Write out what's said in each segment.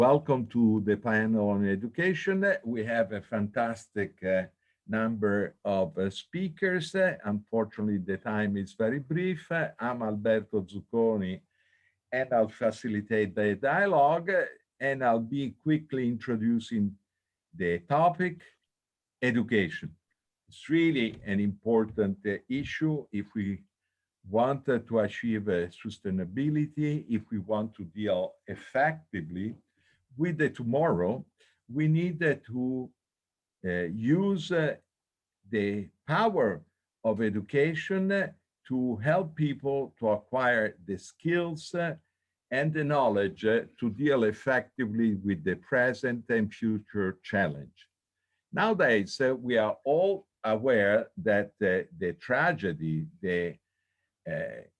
Welcome to the panel on education. We have a fantastic number of speakers. Unfortunately, the time is very brief. I'm Alberto Zucconi, and I'll facilitate the dialogue, and I'll be quickly introducing the topic, education. It's really an important issue if we want to achieve sustainability, if we want to deal effectively with the tomorrow. We need to use the power of education to help people to acquire the skills and the knowledge to deal effectively with the present and future challenge. Nowadays, we are all aware that the tragedy, the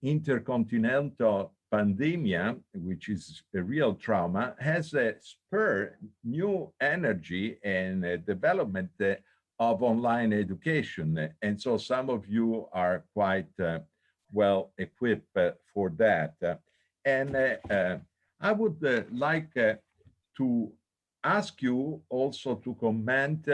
intercontinental pandemia, which is a real trauma, has spurred new energy and development of online education. And so some of you are quite well equipped for that. And I would like to ask you also to comment,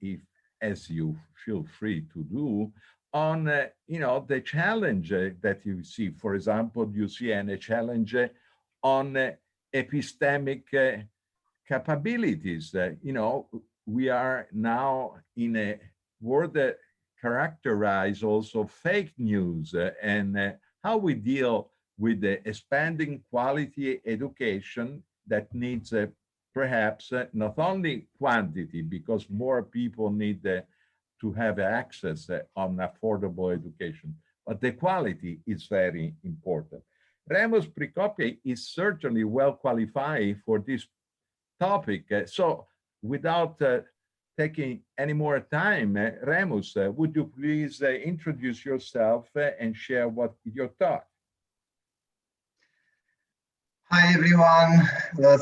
if as you feel free to do, on the challenge that you see. For example, you see a challenge on epistemic capabilities. We are now in a world that characterized also fake news and how we deal with the expanding quality education that needs perhaps not only quantity, because more people need to have access on affordable education, but the quality is very important. Remus PRICOPE is certainly well qualified for this topic. So without taking any more time, Remus, would you please introduce yourself and share what your thought? Hi everyone,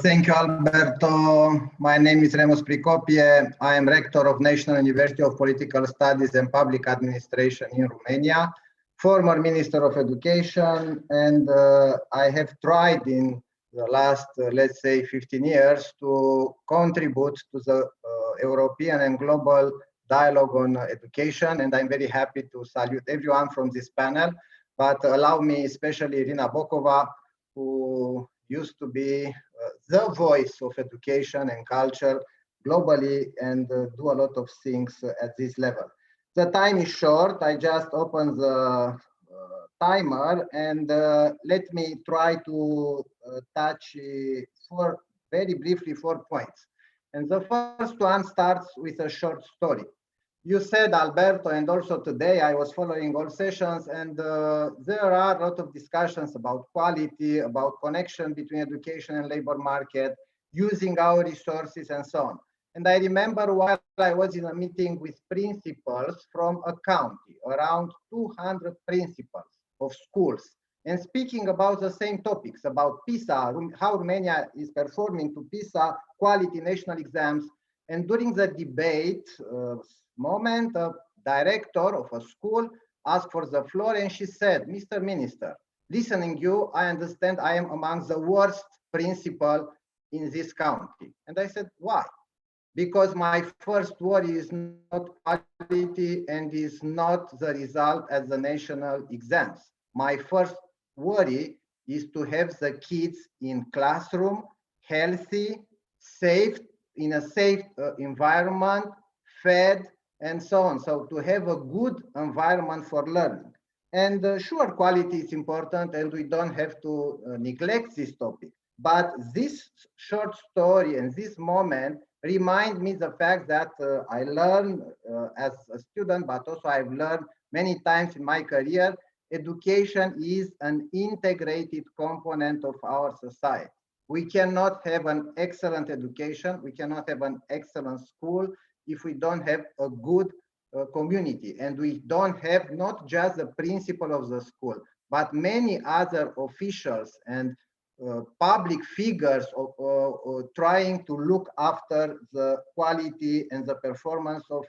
thank you Alberto. My name is Remus PRICOPE. I am rector of National University of Political Studies and Public Administration in Romania, former Minister of Education, and I have tried in the last, let's say, 15 years to contribute to the European and global dialogue on education, and I'm very happy to salute everyone from this panel, but allow me, especially Irina Bokova, who used to be the voice of education and culture globally and do a lot of things at this level. The time is short. I just opened the timer and let me try to touch very briefly 4 points. And the first one starts with a short story. You said, Alberto, and also today I was following all sessions, and there are a lot of discussions about quality, about connection between education and labor market, using our resources and so on. And I remember while I was in a meeting with principals from a county, around 200 principals of schools, and speaking about the same topics, about PISA, how Romania is performing to PISA, quality national exams. And during the debate moment, a director of a school asked for the floor and she said, Mr. Minister, listening you, I understand I am among the worst principal in this county. And I said, why? Because my first worry is not quality and is not the result at the national exams. My first worry is to have the kids in classroom, healthy, safe, in a safe environment, fed, and so on. So to have a good environment for learning. And sure, quality is important and we don't have to neglect this topic. But this short story and this moment remind me the fact that I learned as a student, but also I've learned many times in my career, education is an integrated component of our society. We cannot have an excellent education, we cannot have an excellent school if we don't have a good community. And we don't have not just the principal of the school, but many other officials and public figures trying to look after the quality and the performance of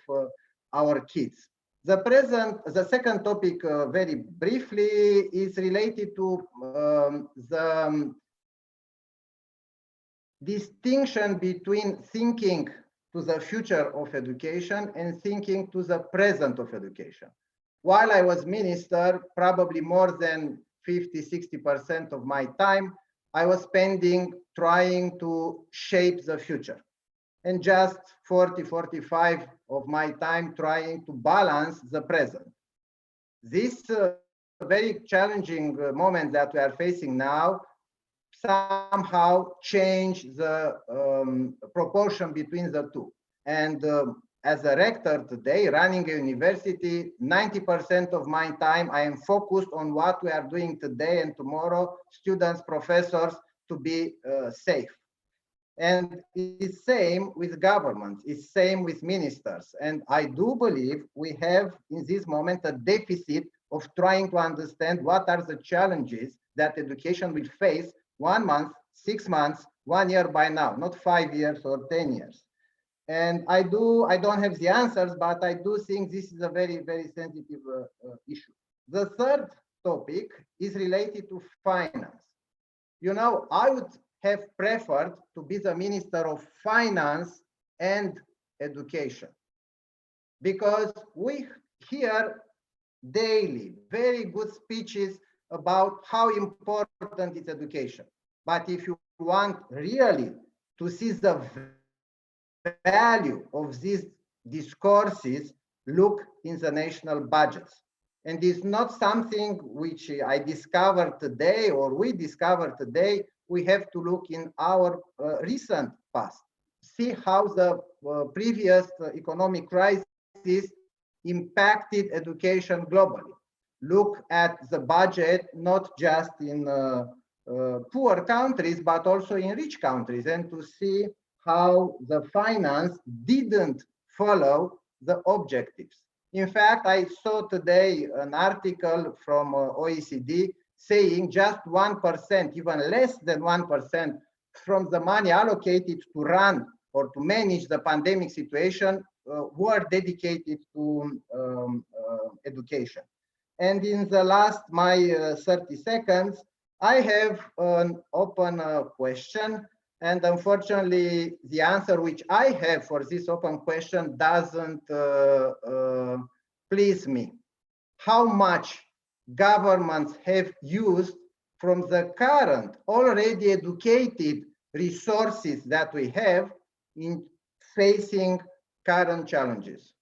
our kids. The second topic, very briefly, is related to the distinction between thinking to the future of education and thinking to the present of education. While I was minister, probably more than 50–60% of my time, I was spending trying to shape the future. And just 40–45 of my time trying to balance the present. This very challenging moment that we are facing now somehow change the proportion between the two. And as a rector today, running a university, 90% of my time I am focused on what we are doing today and tomorrow, students, professors, to be safe. And it's same with governments, it's same with ministers. And I do believe we have in this moment a deficit of trying to understand what are the challenges that education will face 1 month, 6 months, 1 year by now, not 5 years or 10 years. And I don't have the answers, but I do think this is a very, very sensitive issue. The third topic is related to finance. You know, I would have preferred to be the Minister of Finance and Education, because we hear daily very good speeches about how important is education. But if you want really to see the value of these discourses, look in the national budgets. And it's not something which I discovered today or we discovered today. We have to look in our recent past, see how the previous economic crisis impacted education globally. Look at the budget, not just in poor countries, but also in rich countries, and to see how the finance didn't follow the objectives. In fact, I saw today an article from OECD saying just 1%, even less than 1% from the money allocated to run or to manage the pandemic situation were dedicated to education. And in the last, my 30 seconds, I have an open question. And unfortunately, the answer which I have for this open question doesn't please me. How much governments have used from the current already educated resources that we have in facing current challenges?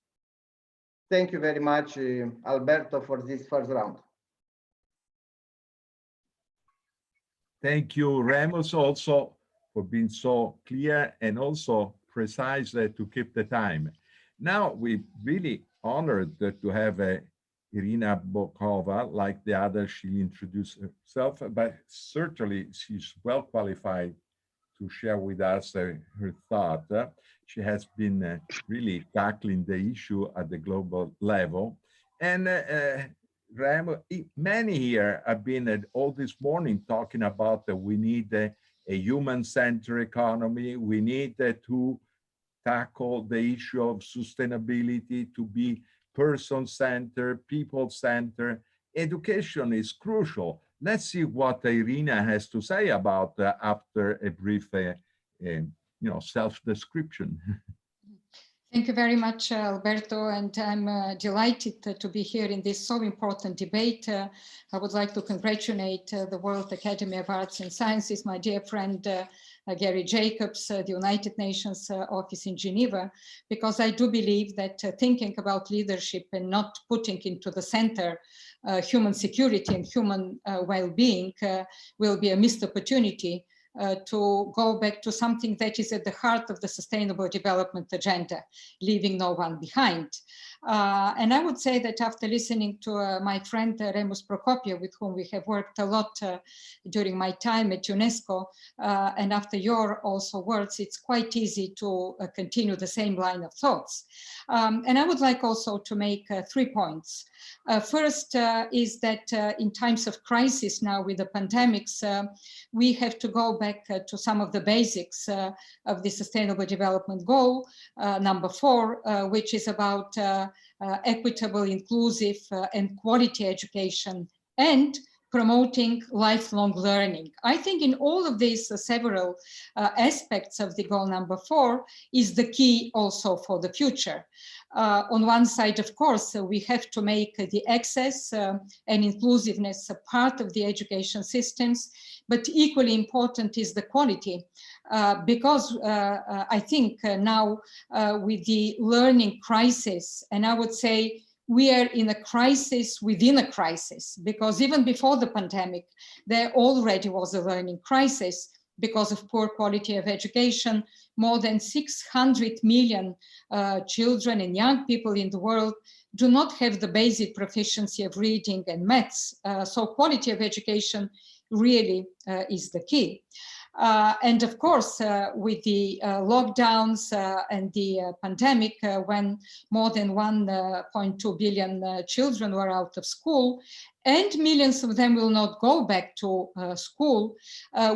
Thank you very much, Alberto, for this first round. Thank you, Remus, also for being so clear and also precise to keep the time. Now, we're really honored to have Irina Bokova, like the others. She introduced herself, but certainly she's well qualified to share with us her thought. She has been really tackling the issue at the global level. And many here have been all this morning talking about that we need a human-centered economy. We need to tackle the issue of sustainability, to be person-centered, people-centered. Education is crucial. Let's see what Irina has to say about after a brief, self-description. Thank you very much, Alberto, and I'm delighted to be here in this so important debate. I would like to congratulate the World Academy of Arts and Sciences, my dear friend Gary Jacobs, the United Nations office in Geneva, because I do believe that thinking about leadership and not putting into the center human security and human well-being will be a missed opportunity to go back to something that is at the heart of the Sustainable Development Agenda, leaving no one behind. And I would say that after listening to my friend Remus PRICOPE, with whom we have worked a lot during my time at UNESCO, and after your also words, it's quite easy to continue the same line of thoughts. And I would like also to make 3 points. First is that in times of crisis now with the pandemics, we have to go back to some of the basics of the Sustainable Development Goal, number 4, which is about equitable, inclusive, and quality education, and promoting lifelong learning. I think in all of these several aspects of the goal number 4 is the key also for the future. On one side, of course, we have to make the access and inclusiveness a part of the education systems, but equally important is the quality, because I think now with the learning crisis, and I would say we are in a crisis within a crisis, because even before the pandemic, there already was a learning crisis because of poor quality of education. More than 600 million children and young people in the world do not have the basic proficiency of reading and maths. So quality of education really is the key. And of course, with the lockdowns and the pandemic, when more than 1.2 billion children were out of school, and millions of them will not go back to school,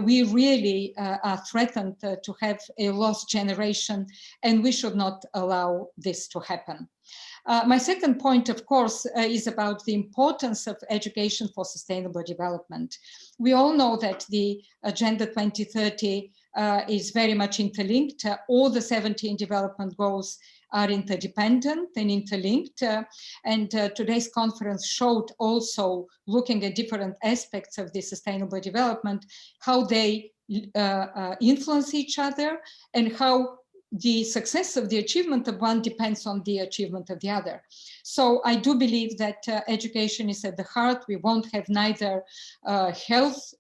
we really are threatened to have a lost generation, and we should not allow this to happen. My second point, of course, is about the importance of education for sustainable development. We all know that the Agenda 2030 is very much interlinked. All the 17 development goals are interdependent and interlinked. And today's conference showed also, looking at different aspects of the sustainable development, how they influence each other and how the success of the achievement of one depends on the achievement of the other. So I do believe that education is at the heart. We won't have neither health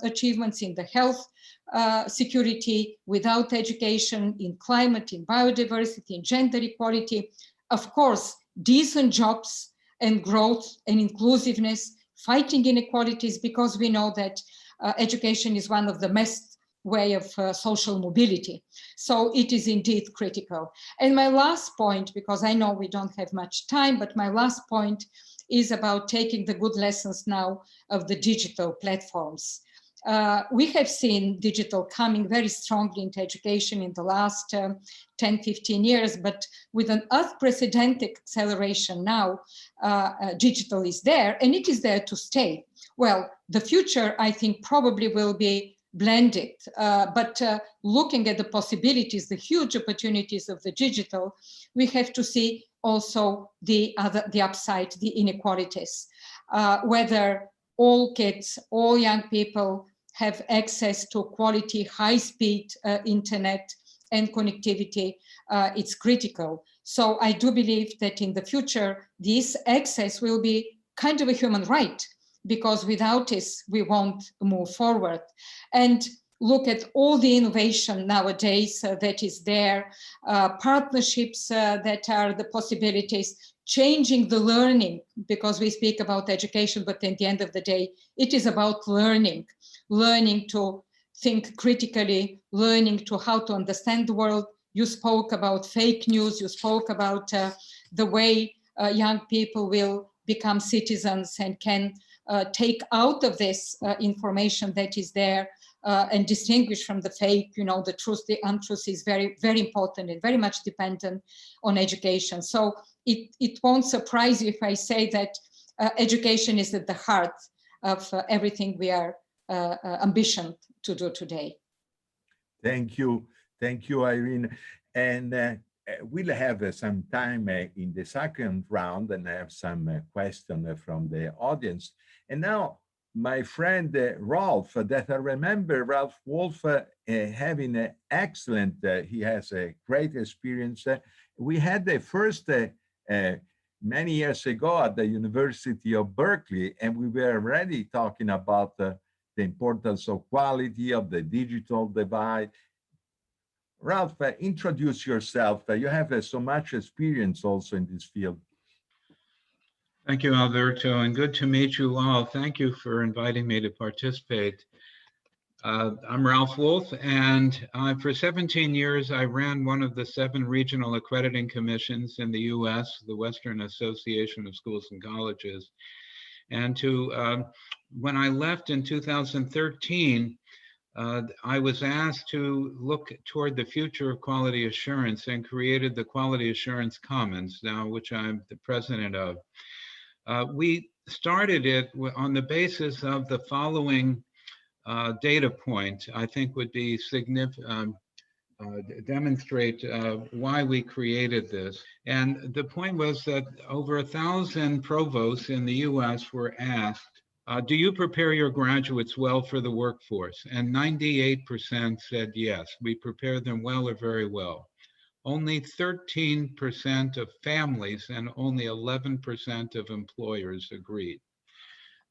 achievements in the health security without education, in climate, in biodiversity, in gender equality. Of course, decent jobs and growth and inclusiveness, fighting inequalities, because we know that education is one of the best way of social mobility. So it is indeed critical. And my last point, because I know we don't have much time, but my last point is about taking the good lessons now of the digital platforms. We have seen digital coming very strongly into education in the last 10, 15 years, but with an unprecedented acceleration now, digital is there, and it is there to stay. Well, the future, I think, probably will be blended, but looking at the possibilities, the huge opportunities of the digital, we have to see also the upside, the inequalities, whether all kids, all young people have access to quality, high-speed internet and connectivity. It's critical. So I do believe that in the future, this access will be kind of a human right, because without this, we won't move forward. And look at all the innovation nowadays that is there, partnerships that are the possibilities, changing the learning, because we speak about education, but at the end of the day, it is about learning to think critically, learning to how to understand the world. You spoke about fake news, you spoke about the way young people will become citizens and can take out of this information that is there and distinguish from the fake, the truth, the untruth is very, very important and very much dependent on education. So it won't surprise you if I say that education is at the heart of everything we are ambition to do today. Thank you, Irina. And we'll have some time in the second round and have some questions from the audience. And now, my friend Rolf, that I remember Ralph Wolff having an excellent, he has a great experience. We had the first many years ago at the University of Berkeley, and we were already talking about the importance of quality, of the digital divide. Ralph, introduce yourself. You have so much experience also in this field. Thank you, Alberto, and good to meet you all. Thank you for inviting me to participate. I'm Ralph Wolff, and for 17 years, I ran one of the 7 regional accrediting commissions in the US, the Western Association of Schools and Colleges. And when I left in 2013, I was asked to look toward the future of quality assurance and created the Quality Assurance Commons, now which I'm the president of. We started it on the basis of the following data point, I think would be significant, demonstrate why we created this. And the point was that over 1,000 provosts in the US were asked, do you prepare your graduates well for the workforce? And 98% said yes, we prepare them well or very well. Only 13% of families and only 11% of employers agreed.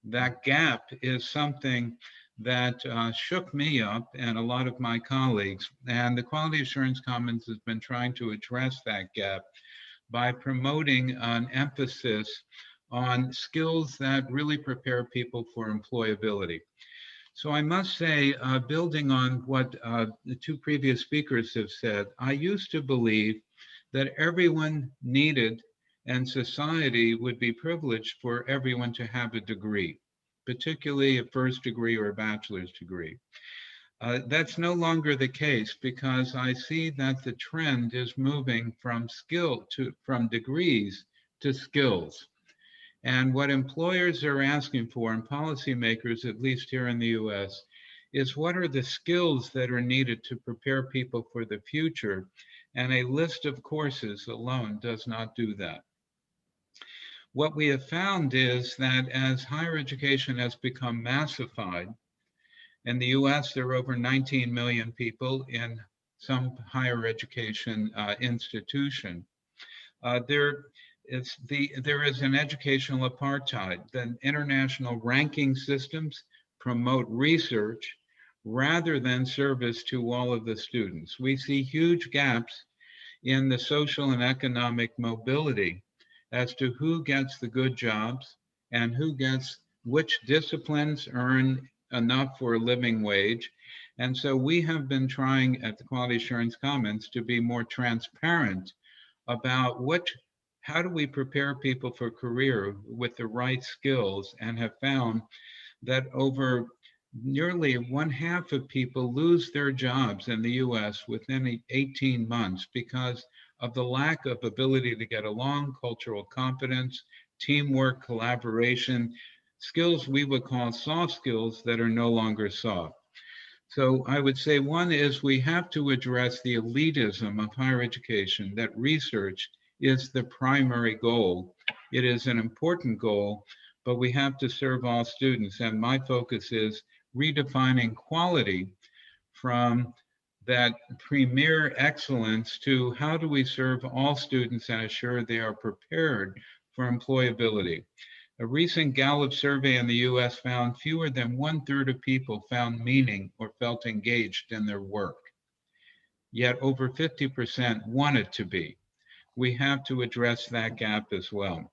That gap is something that shook me up and a lot of my colleagues. And the Quality Assurance Commons has been trying to address that gap by promoting an emphasis on skills that really prepare people for employability. So I must say, building on what the two previous speakers have said, I used to believe that everyone needed and society would be privileged for everyone to have a degree, particularly a first degree or a bachelor's degree. That's no longer the case because I see that the trend is moving from degrees to skills. And what employers are asking for, and policymakers, at least here in the US, is what are the skills that are needed to prepare people for the future? And a list of courses alone does not do that. What we have found is that as higher education has become massified, in the US, there are over 19 million people in some higher education institution. There is an educational apartheid. The international ranking systems promote research rather than service to all of the students. We see huge gaps in the social and economic mobility as to who gets the good jobs and who gets which disciplines earn enough for a living wage. And so we have been trying at the Quality Assurance Commons to be more transparent about how do we prepare people for career with the right skills, and have found that over nearly 1/2 of people lose their jobs in the US within 18 months because of the lack of ability to get along, cultural competence, teamwork, collaboration, skills we would call soft skills that are no longer soft. So I would say one is we have to address the elitism of higher education, that research is the primary goal. It is an important goal, but we have to serve all students. And my focus is redefining quality from that premier excellence to how do we serve all students and assure they are prepared for employability. A recent Gallup survey in the US found fewer than 1/3 of people found meaning or felt engaged in their work. Yet over 50% wanted to be. We have to address that gap as well.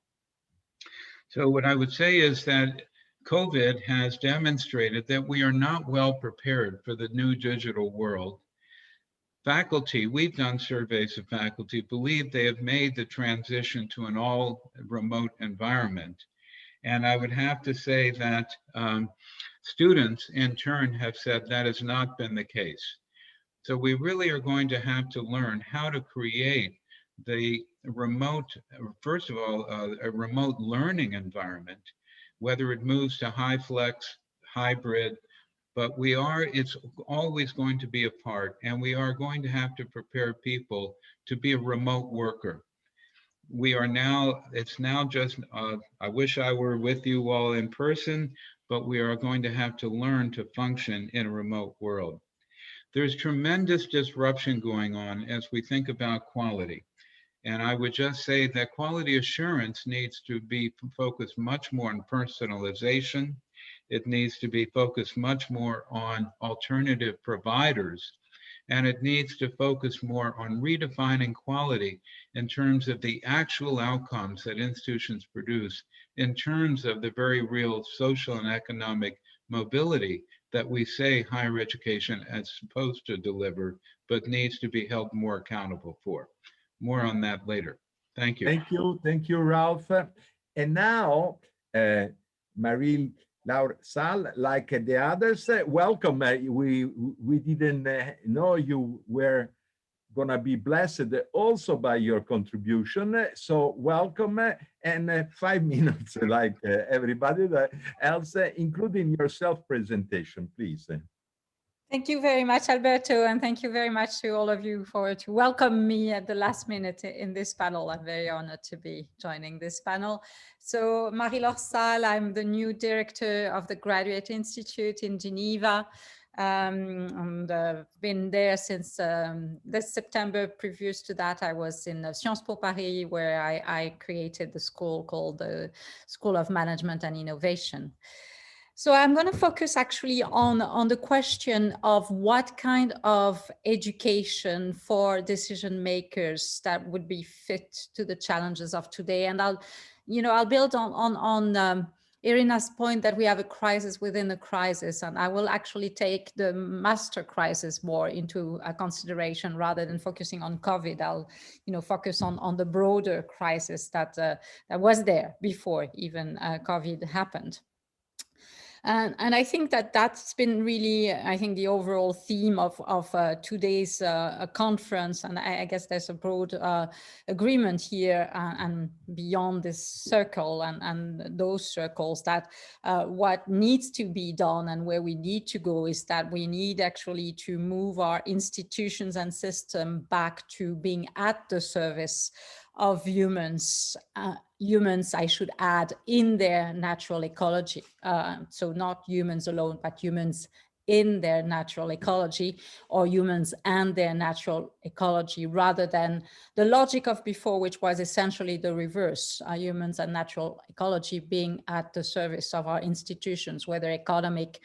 So what I would say is that COVID has demonstrated that we are not well prepared for the new digital world. Faculty, we've done surveys of faculty, believe they have made the transition to an all remote environment. And I would have to say that students in turn have said that has not been the case. So we really are going to have to learn how to create the remote, first of all, a remote learning environment, whether it moves to high flex, hybrid, but it's always going to be a part, and we are going to have to prepare people to be a remote worker. It's now just, I wish I were with you all in person, but we are going to have to learn to function in a remote world. There's tremendous disruption going on as we think about quality. And I would just say that quality assurance needs to be focused much more on personalization. It needs to be focused much more on alternative providers. And it needs to focus more on redefining quality in terms of the actual outcomes that institutions produce, in terms of the very real social and economic mobility that we say higher education is supposed to deliver, but needs to be held more accountable for. More on that later. Thank you. Thank you, Ralph. And now, Marie-Laure Salles, like the others, welcome. We didn't know you were going to be blessed also by your contribution. So welcome, and 5 minutes like everybody else, including your self-presentation, please. Thank you very much, Alberto, and thank you very much to all of you to welcome me at the last minute in this panel. I'm very honored to be joining this panel. So Marie-Laure Salles, I'm the new director of the Graduate Institute in Geneva. And been there since this September. Previous to that, I was in Sciences Po Paris, where I created the school called the School of Management and Innovation. So I'm going to focus actually on the question of what kind of education for decision makers that would be fit to the challenges of today. And I'll build on Irina's point that we have a crisis within a crisis, and I will actually take the master crisis more into consideration rather than focusing on COVID. I'll focus on the broader crisis that was there before even COVID happened. And I think that's been really, I think, the overall theme of today's conference. And I guess there's a broad agreement here and beyond this circle and those circles that what needs to be done and where we need to go is that we need actually to move our institutions and system back to being at the service of humans, I should add, in their natural ecology. So not humans alone, but humans in their natural ecology, or humans and their natural ecology, rather than the logic of before, which was essentially the reverse, humans and natural ecology being at the service of our institutions, whether economic,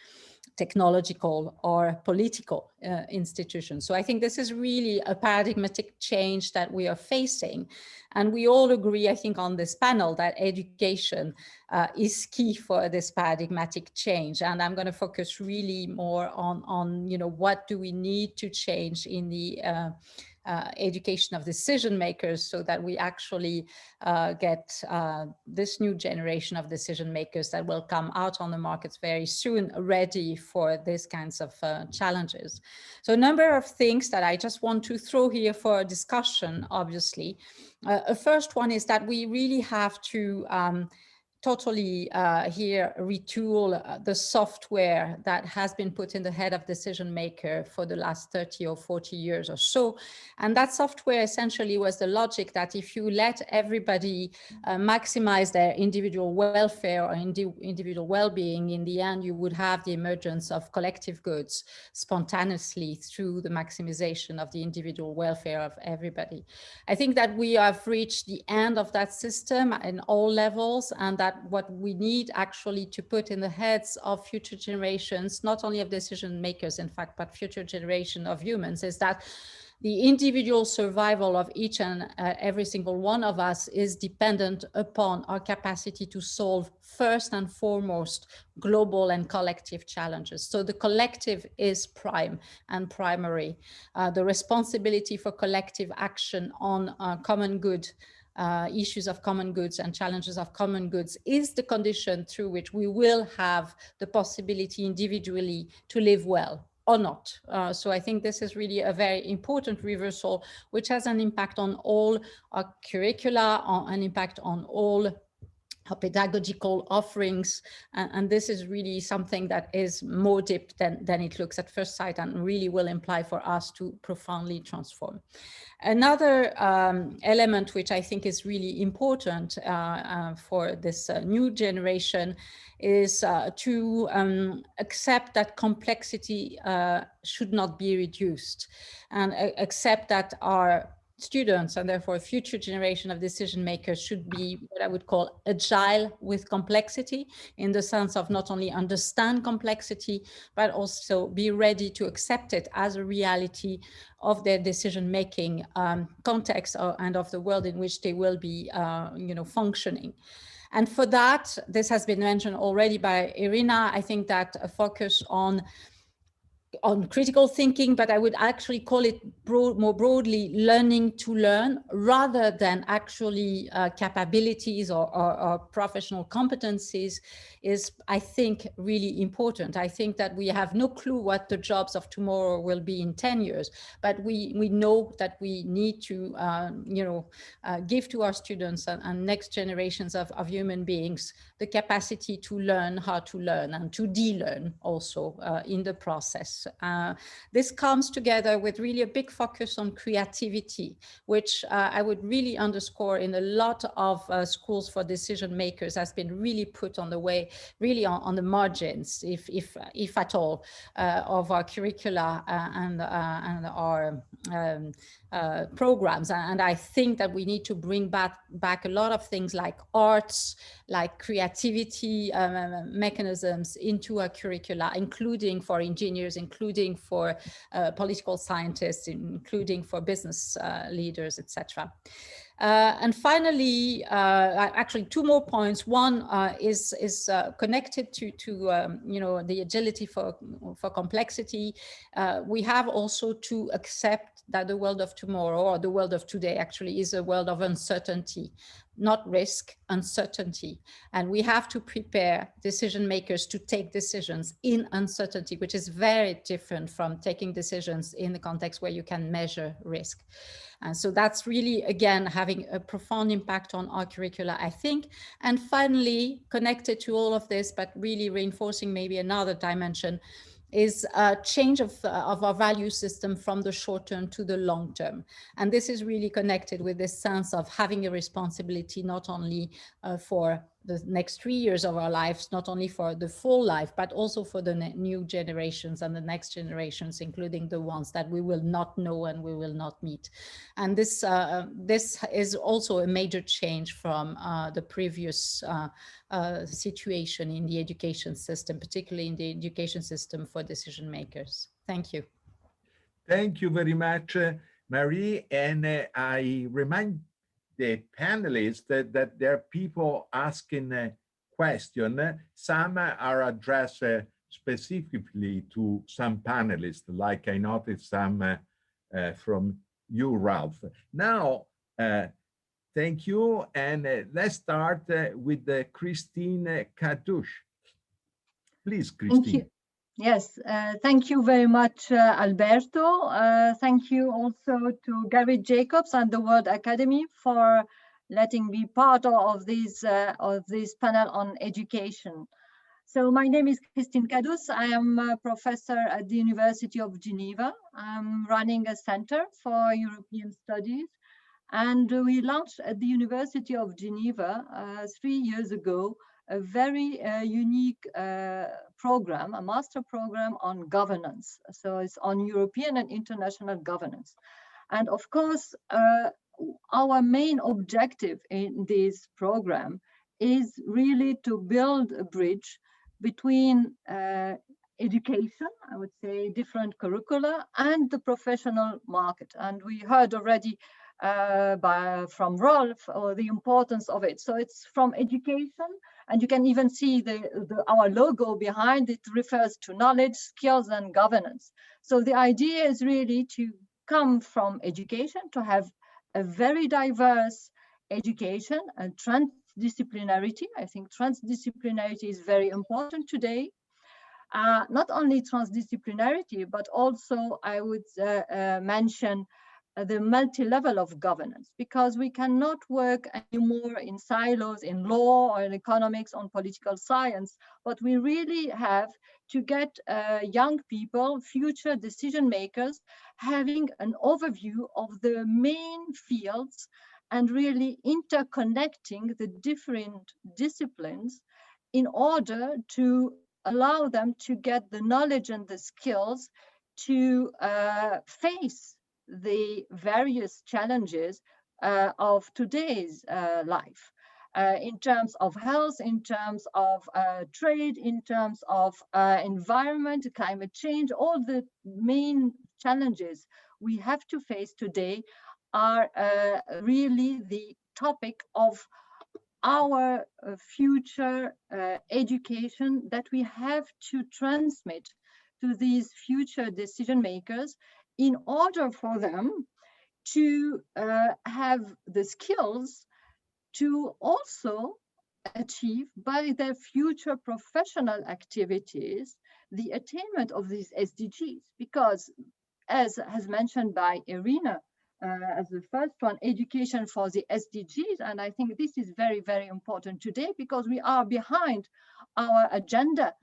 technological or political institutions. So I think this is really a paradigmatic change that we are facing. And we all agree, I think, on this panel that education is key for this paradigmatic change. And I'm going to focus really more on what do we need to change in the education of decision makers so that we actually get this new generation of decision makers that will come out on the markets very soon ready for these kinds of challenges. So a number of things that I just want to throw here for discussion, obviously. A first one is that we really have to totally here retool the software that has been put in the head of decision maker for the last 30 or 40 years or so. And that software essentially was the logic that if you let everybody maximize their individual welfare or individual well-being, in the end, you would have the emergence of collective goods spontaneously through the maximization of the individual welfare of everybody. I think that we have reached the end of that system in all levels, and that what we need actually to put in the heads of future generations, not only of decision makers, in fact, but future generation of humans, is that the individual survival of each and every single one of us is dependent upon our capacity to solve first and foremost global and collective challenges. So the collective is prime and primary. The responsibility for collective action on common good issues of common goods and challenges of common goods is the condition through which we will have the possibility individually to live well or not. So I think this is really a very important reversal, which has an impact on all our curricula, an impact on all pedagogical offerings, and this is really something that is more deep than it looks at first sight, and really will imply for us to profoundly transform. Another element which I think is really important for this new generation is to accept that complexity should not be reduced, and accept that our students and therefore a future generation of decision makers should be what I would call agile with complexity, in the sense of not only understand complexity, but also be ready to accept it as a reality of their decision making context and of the world in which they will be functioning. And for that, this has been mentioned already by Irina, I think that a focus on on critical thinking, but I would actually call it more broadly learning to learn, rather than actually capabilities or professional competencies, is, I think, really important. I think that we have no clue what the jobs of tomorrow will be in 10 years, but we know that we need to give to our students and next generations of human beings the capacity to learn how to learn and to de-learn also in the process. This comes together with really a big focus on creativity, which I would really underscore in a lot of schools for decision makers has been really put on the way, really on the margins, if at all, of our curricula and our programs. And I think that we need to bring back a lot of things like arts, like creativity mechanisms into our curricula, including for engineers, including for political scientists, including for business leaders, etc. And finally, actually two more points. One is connected to the agility for complexity. We have also to accept that the world of tomorrow, or the world of today, actually is a world of uncertainty, not risk, uncertainty. And we have to prepare decision makers to take decisions in uncertainty, which is very different from taking decisions in the context where you can measure risk. And so that's really, again, having a profound impact on our curricula, I think. And finally, connected to all of this, but really reinforcing maybe another dimension, is a change of our value system from the short term to the long term. And this is really connected with this sense of having a responsibility, not only for the next 3 years of our lives, not only for the full life, but also for the new generations and the next generations, including the ones that we will not know and we will not meet. And this is also a major change from the previous situation in the education system, particularly in the education system for decision makers. Thank you. Thank you very much, Marie. And I remind the panelists that there are people asking a question. Some are addressed specifically to some panelists, like I noticed some from you, Ralph. Now, thank you. And let's start with Christine Kaddous. Please, Christine. Thank you. Yes, thank you very much, Alberto. Thank you also to Gary Jacobs and the World Academy for letting me be part of this panel on education. So my name is Christine Kaddous. I am a professor at the University of Geneva. I'm running a center for European studies. And we launched at the University of Geneva 3 years ago a very unique program, a master program on governance. So it's on European and international governance. And of course, our main objective in this program is really to build a bridge between education, I would say, different curricula, and the professional market. And we heard already from Rolf the importance of it. So it's from education, and you can even see our logo behind it refers to knowledge, skills, and governance. So the idea is really to come from education, to have a very diverse education and transdisciplinarity. I think transdisciplinarity is very important today. Not only transdisciplinarity, but also I would mention the multi-level of governance, because we cannot work anymore in silos, in law or in economics, on political science, but we really have to get young people, future decision makers, having an overview of the main fields and really interconnecting the different disciplines in order to allow them to get the knowledge and the skills to face the various challenges of today's life, in terms of health, in terms of trade, in terms of environment, climate change. All the main challenges we have to face today are really the topic of our future education that we have to transmit to these future decision makers in order for them to have the skills to also achieve by their future professional activities the attainment of these SDGs. Because as has mentioned by Irina, as the first one, education for the SDGs. And I think this is very, very important today because we are behind our agenda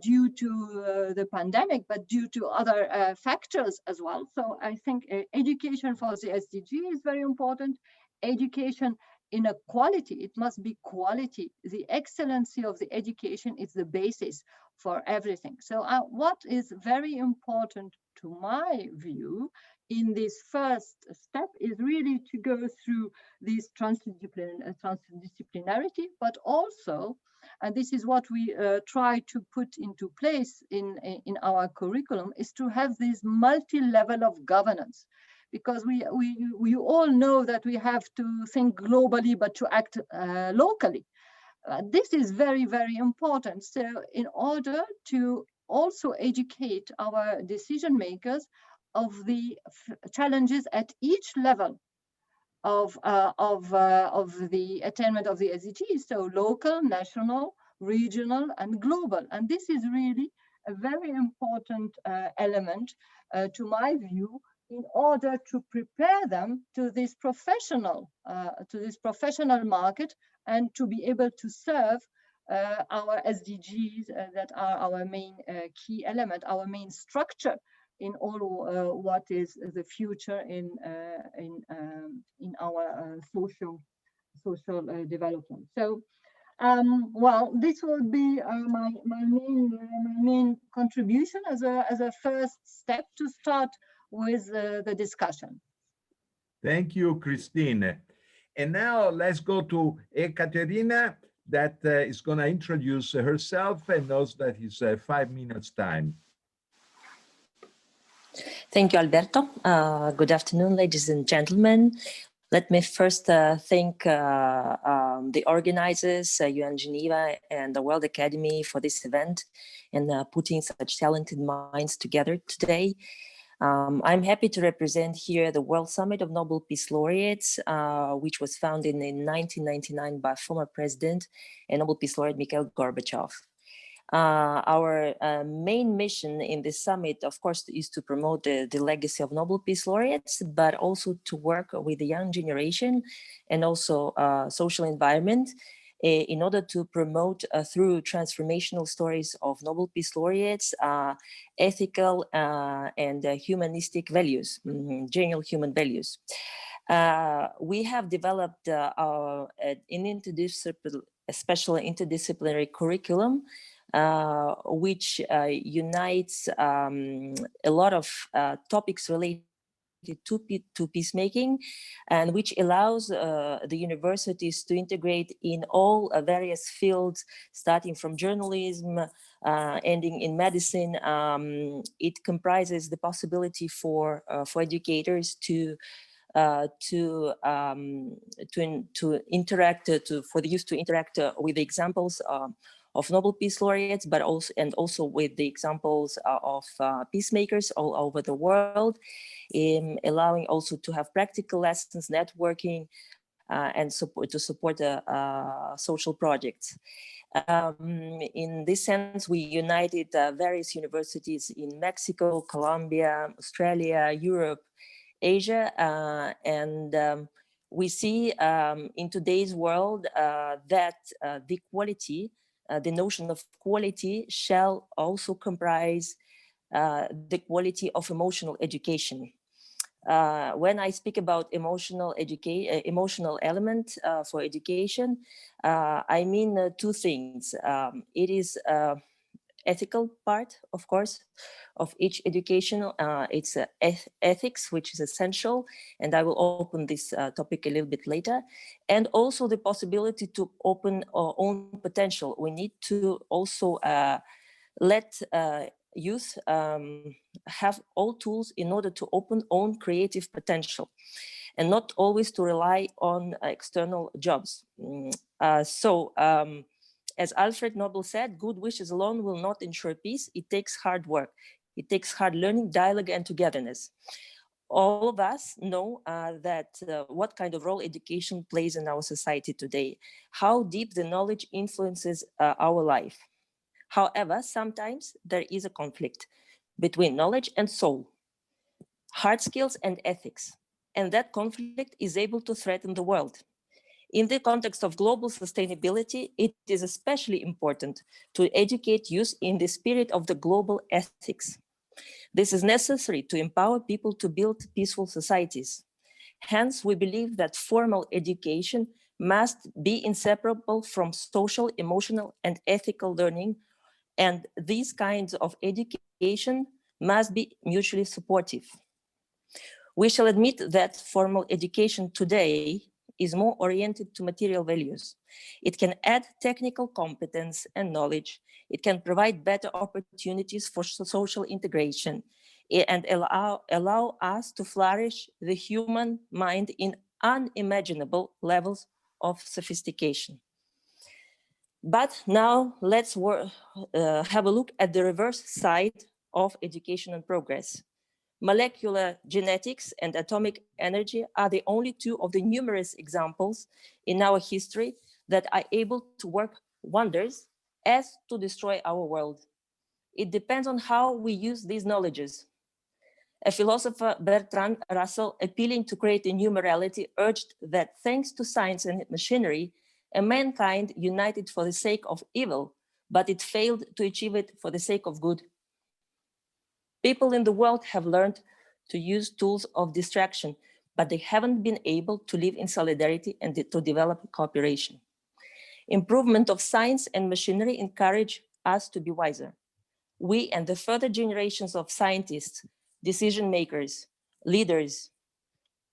due to the pandemic, but due to other factors as well. So I think education for the SDG is very important. Education in a quality, it must be quality. The excellency of the education is the basis for everything. So what is very important to my view in this first step is really to go through this transdisciplinarity, but also, and this is what we try to put into place in our curriculum, is to have this multi-level of governance. Because we all know that we have to think globally, but to act locally. This is very, very important. So in order to also educate our decision makers of the challenges at each level of the attainment of the SDGs, so local, national, regional, and global. And this is really a very important element, to my view, in order to prepare them to this professional market and to be able to serve our SDGs that are our main key element, our main structure in all what is the future in our social development. So, well, this would be my main contribution as a first step to start with the discussion. Thank you, Christine. And now let's go to Ekaterina, that is going to introduce herself and knows that it's 5 minutes time. Thank you, Alberto. Good afternoon, ladies and gentlemen. Let me first thank the organizers, UN Geneva and the World Academy, for this event and putting such talented minds together today. I'm happy to represent here the World Summit of Nobel Peace Laureates, which was founded in 1999 by former President and Nobel Peace Laureate Mikhail Gorbachev. Our main mission in this summit, of course, is to promote the legacy of Nobel Peace Laureates, but also to work with the young generation and also social environment in order to promote through transformational stories of Nobel Peace Laureates, ethical and humanistic values, general human values. We have developed a special interdisciplinary curriculum which unites a lot of topics related to peacemaking, and which allows the universities to integrate in all various fields, starting from journalism, ending in medicine. It comprises the possibility for educators to interact, for the youth to interact with the examples of Nobel Peace Laureates, but also with the examples of peacemakers all over the world, allowing also to have practical lessons, networking, and to support social projects. In this sense, we united various universities in Mexico, Colombia, Australia, Europe, Asia, and we see in today's world that the quality, the notion of quality shall also comprise the quality of emotional education. When I speak about emotional element for education, I mean two things. It is ethical part, of course, of each education. It's ethics, which is essential, and I will open this topic a little bit later. And also the possibility to open our own potential. We need to also let youth have all tools in order to open own creative potential, and not always to rely on external jobs. As Alfred Nobel said, good wishes alone will not ensure peace. It takes hard work. It takes hard learning, dialogue, and togetherness. All of us know what kind of role education plays in our society today, how deep the knowledge influences our life. However, sometimes there is a conflict between knowledge and soul, hard skills and ethics, and that conflict is able to threaten the world. In the context of global sustainability, it is especially important to educate youth in the spirit of the global ethics. This is necessary to empower people to build peaceful societies. Hence, we believe that formal education must be inseparable from social, emotional, and ethical learning, and these kinds of education must be mutually supportive. We shall admit that formal education today is more oriented to material values. It can add technical competence and knowledge. It can provide better opportunities for social integration and allow us to flourish the human mind in unimaginable levels of sophistication. But now let's have a look at the reverse side of education and progress. Molecular genetics and atomic energy are the only two of the numerous examples in our history that are able to work wonders as to destroy our world. It depends on how we use these knowledges. A philosopher, Bertrand Russell, appealing to create a new morality, urged that thanks to science and machinery, a mankind united for the sake of evil, but it failed to achieve it for the sake of good. People in the world have learned to use tools of distraction, but they haven't been able to live in solidarity and to develop cooperation. Improvement of science and machinery encourage us to be wiser. We and the further generations of scientists, decision makers, leaders,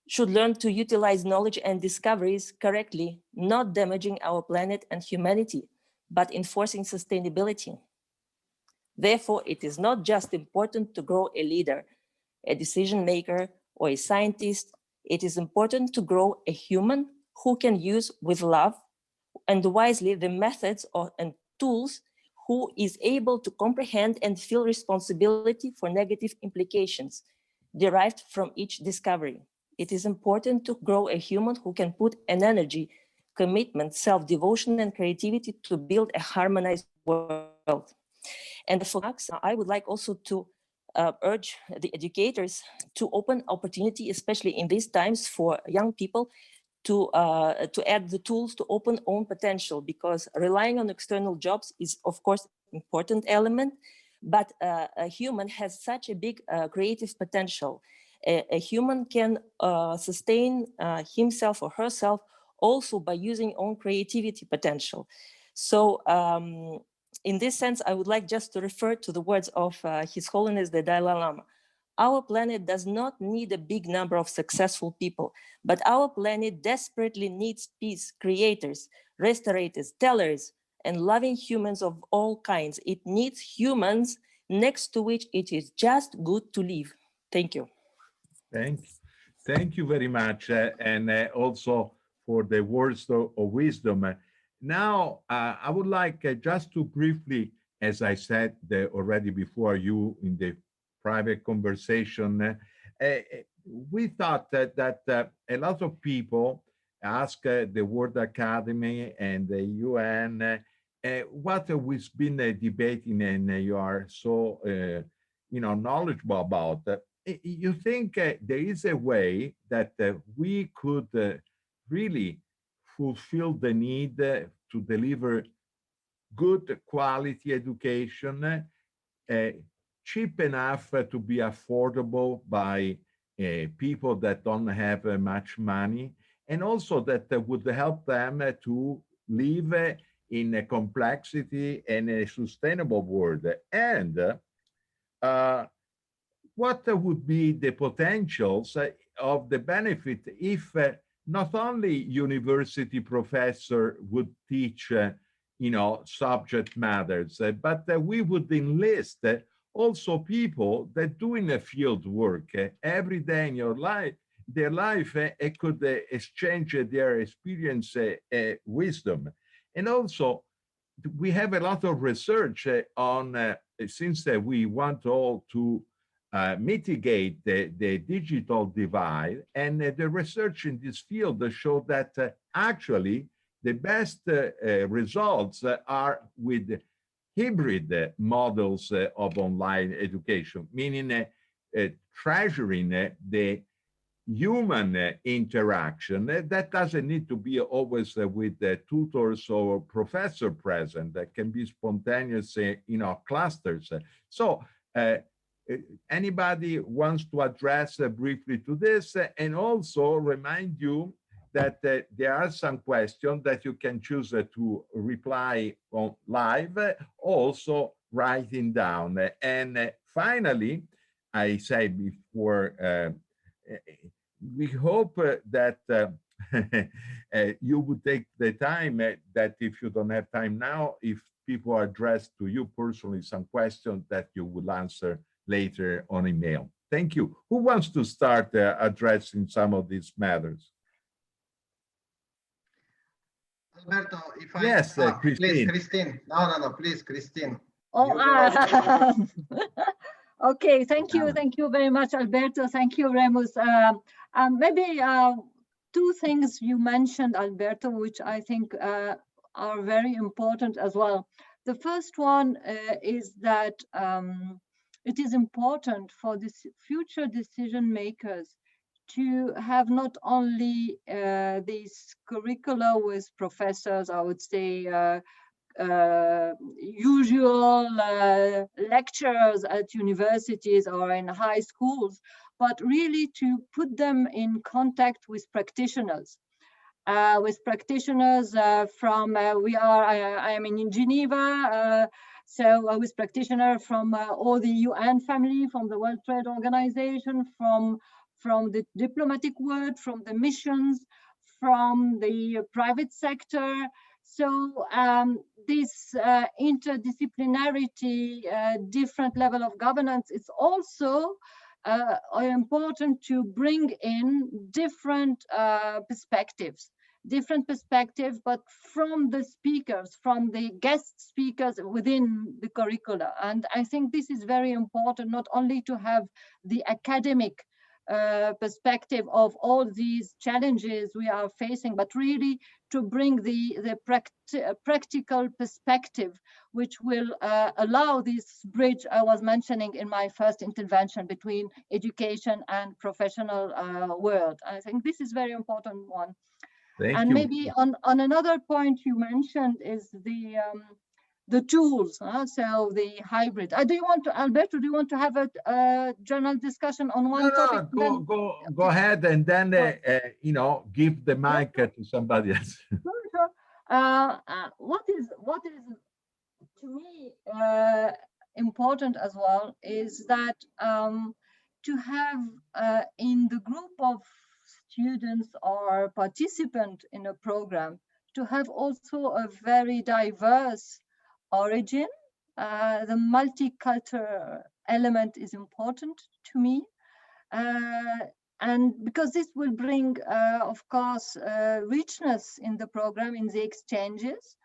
should learn to utilize knowledge and discoveries correctly, not damaging our planet and humanity, but enforcing sustainability. Therefore, it is not just important to grow a leader, a decision maker, or a scientist. It is important to grow a human who can use with love and wisely the methods and tools, who is able to comprehend and feel responsibility for negative implications derived from each discovery. It is important to grow a human who can put an energy, commitment, self-devotion, and creativity to build a harmonized world. And for Max, I would like also to urge the educators to open opportunity, especially in these times, for young people to add the tools to open own potential, because relying on external jobs is, of course, an important element, but a human has such a big creative potential. A human can sustain himself or herself also by using own creativity potential. So in this sense, I would like just to refer to the words of His Holiness the Dalai Lama. Our planet does not need a big number of successful people, but our planet desperately needs peace, creators, restorators, tellers, and loving humans of all kinds. It needs humans next to which it is just good to live. Thank you. Thank you very much, and also for the words of wisdom. Now, I would like just to briefly, as I said already before you in the private conversation, we thought that a lot of people ask the World Academy and the UN what we've been debating, and you are so knowledgeable about. You think there is a way that we could really fulfill the need to deliver good quality education, cheap enough to be affordable by people that don't have much money, and also that would help them to live in a complexity and a sustainable world. And what would be the potentials of the benefit if not only university professor would teach subject matters, but we would enlist also people that doing a field work every day in their life could exchange their experience, wisdom. And also we have a lot of research on, since we want all to mitigate the digital divide, and the research in this field showed that actually the best results are with hybrid models of online education, meaning treasuring the human interaction. That doesn't need to be always with the tutors or professor present. That can be spontaneous in our clusters. So anybody wants to address briefly to this, and also remind you that there are some questions that you can choose to reply on live, also writing down. And finally, I say before, we hope that you would take the time that if you don't have time now, if people address to you personally some questions that you will answer later on email. Thank you. Who wants to start addressing some of these matters? Alberto, if I... Yes, Christine. Please, Christine. No, please, Christine. Oh, okay, thank you very much, Alberto. Thank you, Remus. Maybe two things you mentioned, Alberto, which I think are very important as well. The first one is that it is important for this future decision makers to have not only these curricula with professors, I would say, usual lectures at universities or in high schools, but really to put them in contact with practitioners. From I am in Geneva, so with practitioners from all the UN family, from the World Trade Organization, from the diplomatic world, from the missions, from the private sector. So this interdisciplinarity, different level of governance, it's also important to bring in different perspectives, but from the speakers, from the guest speakers within the curricula. And I think this is very important, not only to have the academic perspective of all these challenges we are facing, but really to bring the practical perspective, which will allow this bridge I was mentioning in my first intervention between education and professional world. I think this is very important one. Thank and you. Maybe on another point you mentioned is the tools, so the hybrid. Do you want to, Alberto, do you want to have a general discussion on one topic? Go ahead, and then give the mic to somebody else. Sure. What is to me important as well is that to have in the group of students or participant in a program, to have also a very diverse origin. The multicultural element is important to me, and because this will bring, of course, richness in the program, in the exchanges,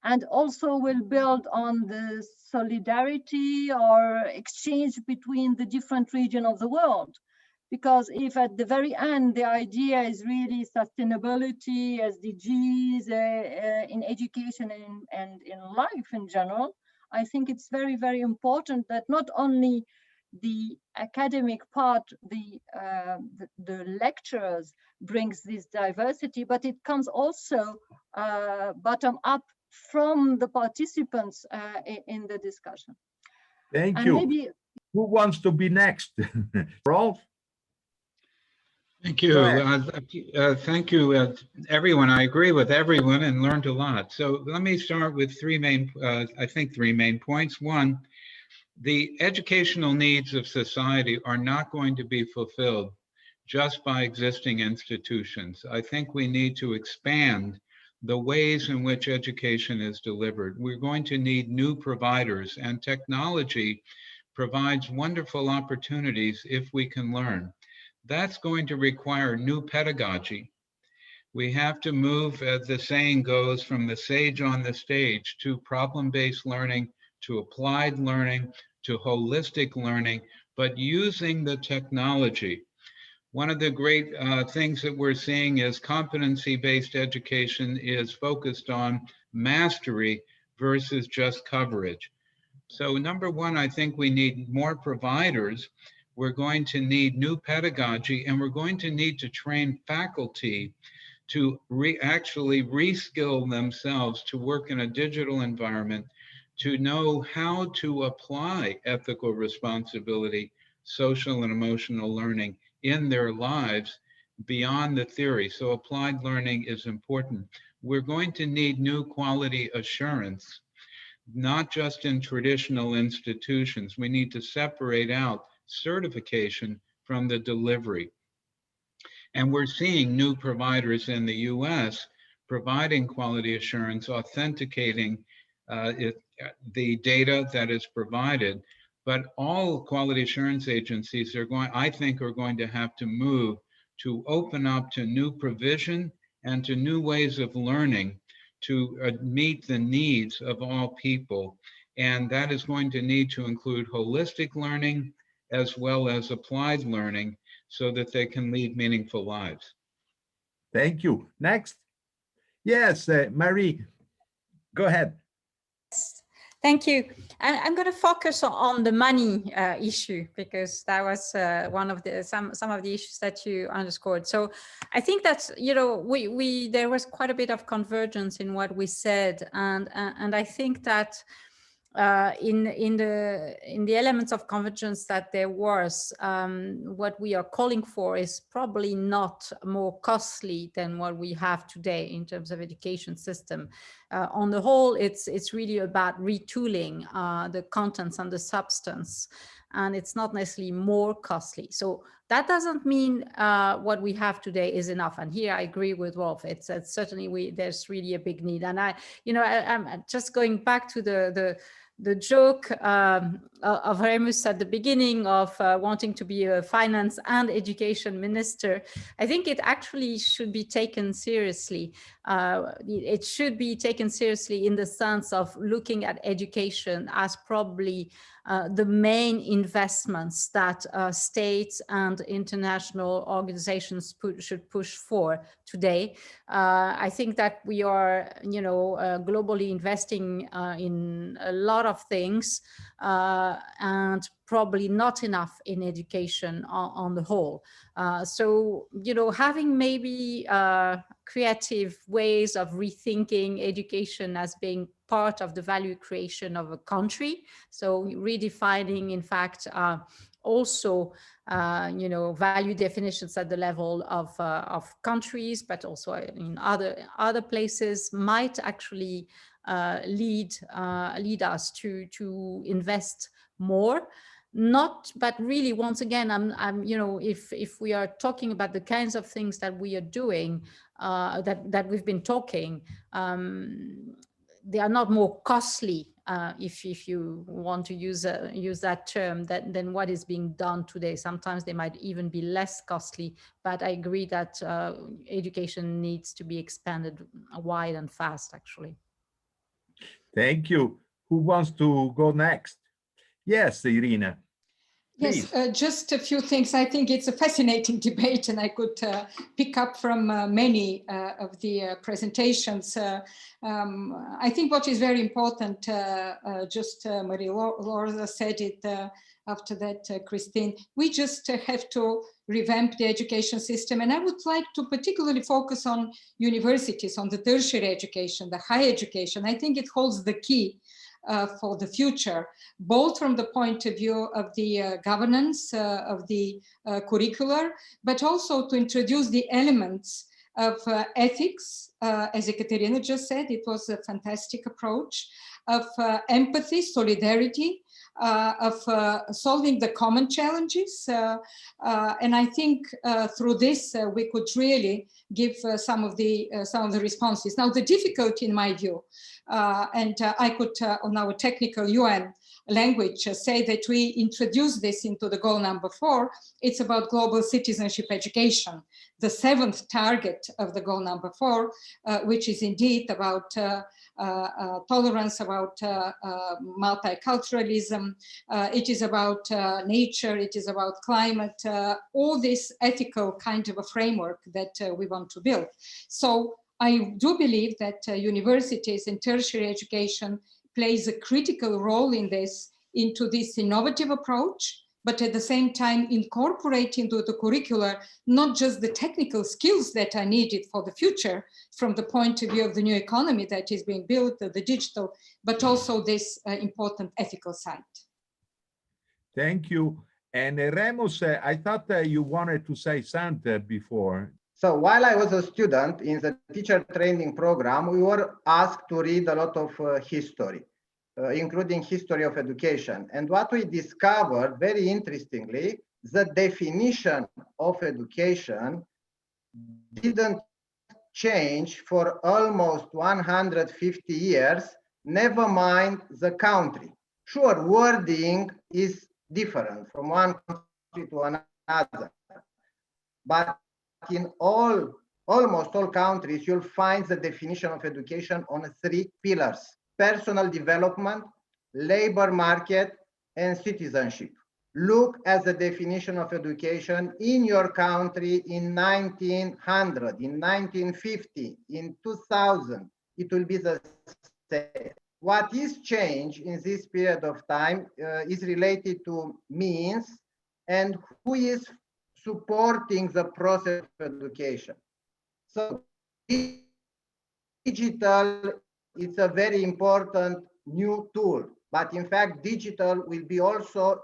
and also will build on the solidarity or exchange between the different regions of the world. Because if at the very end, the idea is really sustainability, SDGs in education and in life in general, I think it's very, very important that not only the academic part, the lecturers brings this diversity, but it comes also bottom up from the participants in the discussion. Thank you. Maybe... Who wants to be next? Rolf? Thank you. Thank you, everyone. I agree with everyone and learned a lot. So let me start with three main points. One, the educational needs of society are not going to be fulfilled just by existing institutions. I think we need to expand the ways in which education is delivered. We're going to need new providers, and technology provides wonderful opportunities if we can learn. That's going to require new pedagogy. We have to move, as the saying goes, from the sage on the stage to problem-based learning, to applied learning, to holistic learning, but using the technology. One of the great things that we're seeing is competency-based education is focused on mastery versus just coverage. So number one, I think we need more providers. We're going to need new pedagogy, and we're going to need to train faculty to actually reskill themselves to work in a digital environment, to know how to apply ethical responsibility, social and emotional learning in their lives beyond the theory. So applied learning is important. We're going to need new quality assurance, not just in traditional institutions. We need to separate out certification from the delivery. And we're seeing new providers in the US providing quality assurance, authenticating the data that is provided. But all quality assurance agencies are I think, are going to have to move to open up to new provision and to new ways of learning to meet the needs of all people. And that is going to need to include holistic learning as well as applied learning, so that they can lead meaningful lives. Thank you. Next. Yes, Marie, go ahead. Yes, thank you. And I'm going to focus on the money issue, because that was one of the some of the issues that you underscored. So I think that's, you know, there was quite a bit of convergence in what we said, and I think that in the elements of convergence that there was, what we are calling for is probably not more costly than what we have today in terms of education system. On the whole, it's really about retooling the contents and the substance, and it's not necessarily more costly. So that doesn't mean what we have today is enough. And here I agree with Wolff. It's certainly there's really a big need. And I'm just going back to the joke of Remus at the beginning of wanting to be a finance and education minister. I think it actually should be taken seriously. It should be taken seriously in the sense of looking at education as probably the main investments that states and international organizations should push for today. I think that we are, globally investing in a lot of things, and probably not enough in education on the whole. So, having maybe creative ways of rethinking education as being part of the value creation of a country. So redefining, in fact, also, value definitions at the level of countries, but also in other places might actually lead us to invest more. But really, once again, if we are talking about the kinds of things that we are doing, that we've been talking, they are not more costly, if you want to use that term, than what is being done today. Sometimes they might even be less costly, but I agree that education needs to be expanded wide and fast, actually. Thank you. Who wants to go next? Yes, Irina. Yes, just a few things. I think it's a fascinating debate, and I could pick up from many of the presentations. I think what is very important, just Marie-Laure said it after that, Christine, we just have to revamp the education system. And I would like to particularly focus on universities, on the tertiary education, the higher education. I think it holds the key for the future, both from the point of view of the governance of the curricular, but also to introduce the elements of ethics, as Ekaterina just said. It was a fantastic approach of empathy, solidarity, of solving the common challenges. And I think through this, we could really give some of the responses. Now, the difficulty, in my view, and I could, on our technical UN, language say that we introduce this into the goal number 4. It's about global citizenship education, the 7th target of the goal number 4, which is indeed about tolerance, about multiculturalism. It is about nature, it is about climate, all this ethical kind of a framework that we want to build. So I do believe that universities and tertiary education plays a critical role in this, into this innovative approach, but at the same time incorporating into the curricula not just the technical skills that are needed for the future from the point of view of the new economy that is being built, the digital, but also this important ethical side. Thank you. And Remus, I thought you wanted to say something before. So while I was a student in the teacher training program, we were asked to read a lot of history, including history of education. And what we discovered, very interestingly, the definition of education didn't change for almost 150 years, never mind the country. Sure, wording is different from one country to another, but in almost all countries, you'll find the definition of education on 3 pillars: personal development, labor market, and citizenship. Look at the definition of education in your country in 1900, in 1950, in 2000. It will be the same. What is changed in this period of time is related to means and who is supporting the process of education. So digital is a very important new tool, but in fact, digital will be also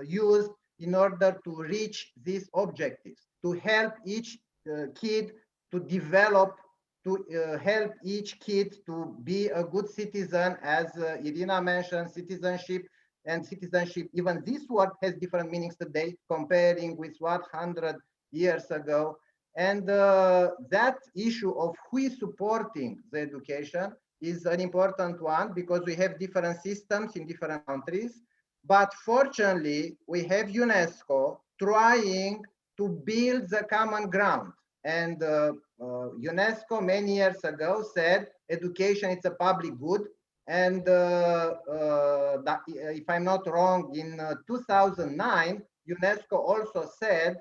used in order to reach these objectives, to help each kid to develop, to help each kid to be a good citizen, as Irina mentioned, citizenship. And citizenship, even this word has different meanings today, comparing with what 100 years ago. And that issue of who is supporting the education is an important one, because we have different systems in different countries. But fortunately, we have UNESCO trying to build the common ground. And UNESCO many years ago said education is a public good. And if I'm not wrong, in 2009, UNESCO also said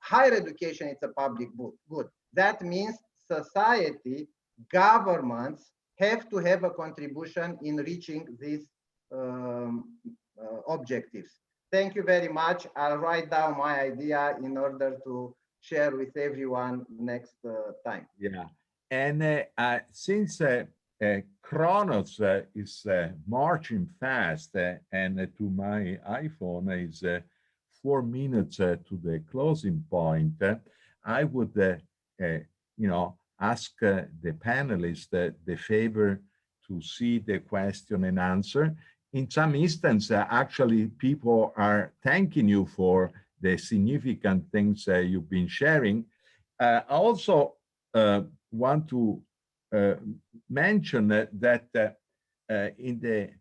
higher education is a public good. That means society, governments have to have a contribution in reaching these objectives. Thank you very much. I'll write down my idea in order to share with everyone next time. Yeah, and since Chronos is marching fast, and to my iPhone is 4 minutes to the closing point, I would, ask the panelists the favor to see the question and answer. In some instance, actually, people are thanking you for the significant things you've been sharing. I also want to mention that in the,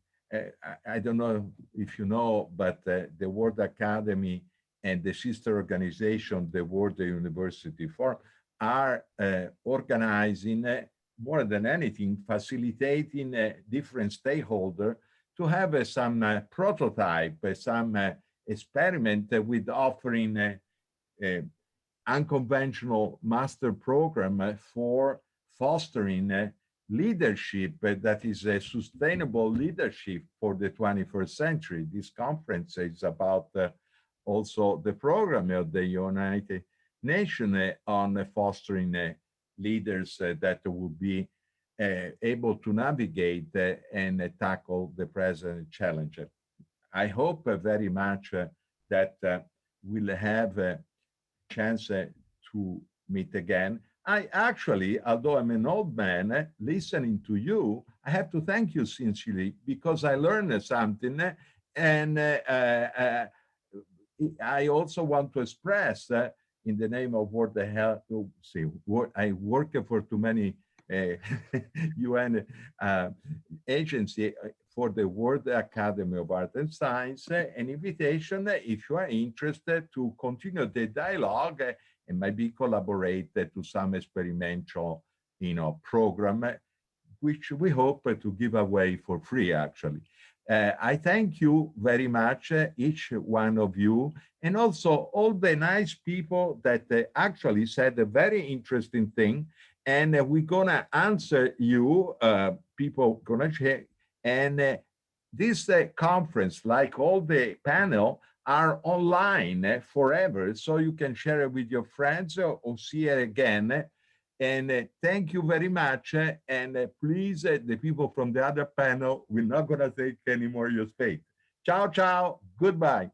I don't know if you know, but the World Academy and the sister organization, the World University Forum, are organizing, more than anything, facilitating different stakeholders to have some prototype, some experiment with offering unconventional master program for fostering leadership that is a sustainable leadership for the 21st century. This conference is about also the program of the United Nations on fostering leaders that will be able to navigate and tackle the present challenge. I hope very much that we'll have a chance to meet again. I actually, although I'm an old man, listening to you, I have to thank you sincerely, because I learned something, and I also want to express in the name of what the hell, I work for too many UN agency. for the World Academy of Art and Science, an invitation if you are interested to continue the dialogue and maybe collaborate to some experimental, program, which we hope to give away for free, actually. I thank you very much, each one of you, and also all the nice people that actually said a very interesting thing. And we're gonna answer you, people gonna share. And this conference, like all the panel, are online forever. So you can share it with your friends or see it again. And thank you very much. And please, the people from the other panel, we're not going to take any more of your space. Ciao, ciao. Goodbye.